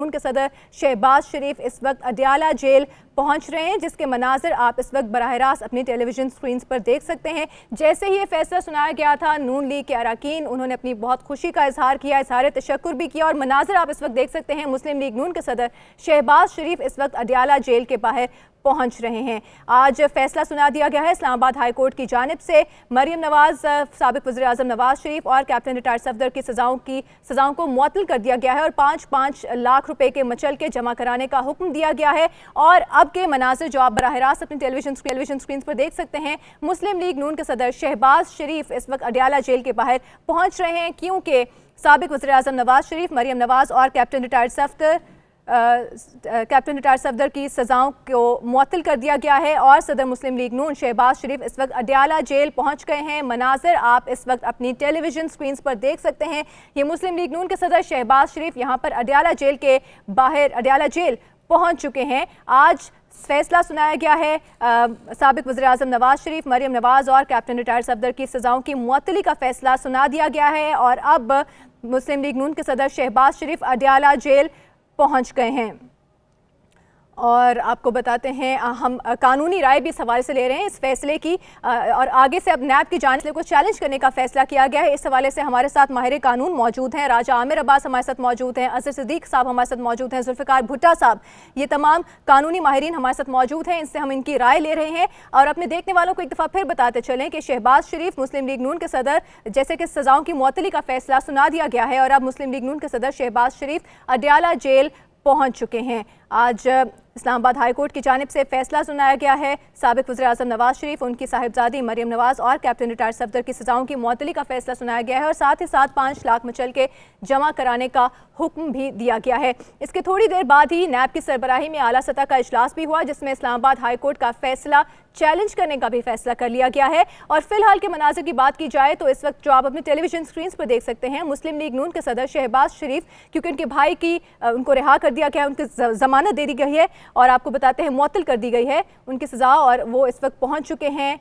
उनके सदर शहबाज शरीफ इस वक्त अडियाला जेल पहुंच रहे हैं, जिसके मनाजिर आप इस वक्त बराह रास्त अपनी टेलीविजन स्क्रीन पर देख सकते हैं। जैसे ही ये फैसला सुनाया गया था, नून लीग के अरकान उन्होंने अपनी बहुत खुशी का इजहार किया, इजहार तशक्कुर भी किया और मनाजिर आप इस वक्त देख सकते हैं। मुस्लिम लीग नून के सदर शहबाज शरीफ इस वक्त अडियाला जेल के बाहर पहुंच रहे हैं। आज फैसला सुना दिया गया है इस्लामाबाद हाई कोर्ट की जानिब से। मरियम नवाज, साबिक वज़ीर आज़म नवाज शरीफ और कैप्टन रिटायर्ड सफदर की सज़ाओं को मुअत्तल कर दिया गया है और 5-5 लाख रुपए के मचल के जमा कराने का हुक्म दिया गया है। और अब के मनाज़िर जो आप बराह रास्त अपनी टेलीविजन स्क्रीन पर देख सकते हैं, मुस्लिम लीग नून के सदर शहबाज शरीफ इस वक्त अडियाला जेल के बाहर पहुँच रहे हैं, क्योंकि साबिक वज़ीर आज़म नवाज शरीफ, मरियम नवाज और कैप्टन रिटायर्ड सफदर की सज़ाओं को मुअत्तल कर दिया गया है और सदर मुस्लिम लीग नून शहबाज शरीफ इस वक्त अडियाला जेल पहुंच गए हैं। मनाजिर आप इस वक्त अपनी टेलीविजन स्क्रीन पर देख सकते हैं। ये मुस्लिम लीग नून के सदर शहबाज शरीफ यहां पर अडियाला जेल के बाहर अडियाला जेल पहुंच चुके हैं। आज फैसला सुनाया गया है साबिक वज़ीर आज़म नवाज शरीफ, मरियम नवाज और कैप्टन रिटायर्ड सफदर की सज़ाओं की मुअत्तली का फैसला सुना दिया गया है और अब मुस्लिम लीग नून के सदर शहबाज शरीफ अडियाला जेल पहुंच गए हैं। और आपको बताते हैं, हम कानूनी राय भी इस हवाले से ले रहे हैं इस फैसले की, और आगे से अब नैब की जानिब को चैलेंज करने का फैसला किया गया है। इस हवाले से हमारे साथ माहिर कानून मौजूद हैं, राजा आमिर अब्बास हमारे साथ मौजूद हैं, अजहर सिद्दीक साहब हमारे साथ मौजूद हैं, जुल्फ़िकार भुट्टा साहब, ये तमाम कानूनी माहिरीन हमारे साथ मौजूद हैं। इनसे हम इनकी राय ले रहे हैं और अपने देखने वालों को एक दफ़ा फिर बताते चलें कि शहबाज शरीफ मुस्लिम लीग नून के सदर, जैसे कि सज़ाओं की मुअत्तली का फैसला सुना दिया गया है और अब मुस्लिम लीग नून के सदर शहबाज शरीफ अडियाला जेल पहुंच चुके हैं। आज इस्लामाबाद हाई कोर्ट की जानिब से फैसला सुनाया गया है। साबिक वज़ीर आज़म नवाज शरीफ, उनकी साहिबजादी मरियम नवाज और कैप्टन रिटायर्ड सफदर की सज़ाओं की मुअत्तली का फैसला सुनाया गया है और साथ ही साथ 5 लाख मचल के जमा कराने का हुक्म भी दिया गया है। इसके थोड़ी देर बाद ही नैब की सरबराही में आला सतह का इजलास भी हुआ, जिसमें इस्लामाबाद हाई कोर्ट का फैसला चैलेंज करने का भी फैसला कर लिया गया है। और फिलहाल के मनाज़िर की बात की जाए तो इस वक्त जो आप अपनी टेलीविजन स्क्रीन पर देख सकते हैं, मुस्लिम लीग नून के सदर शहबाज शरीफ, क्योंकि उनके भाई की उनको रिहा कर दिया गया है, उनकी जमानत दे दी गई है और आपको बताते हैं मुअत्तल कर दी गई है उनकी सज़ा, और वो इस वक्त पहुंच चुके हैं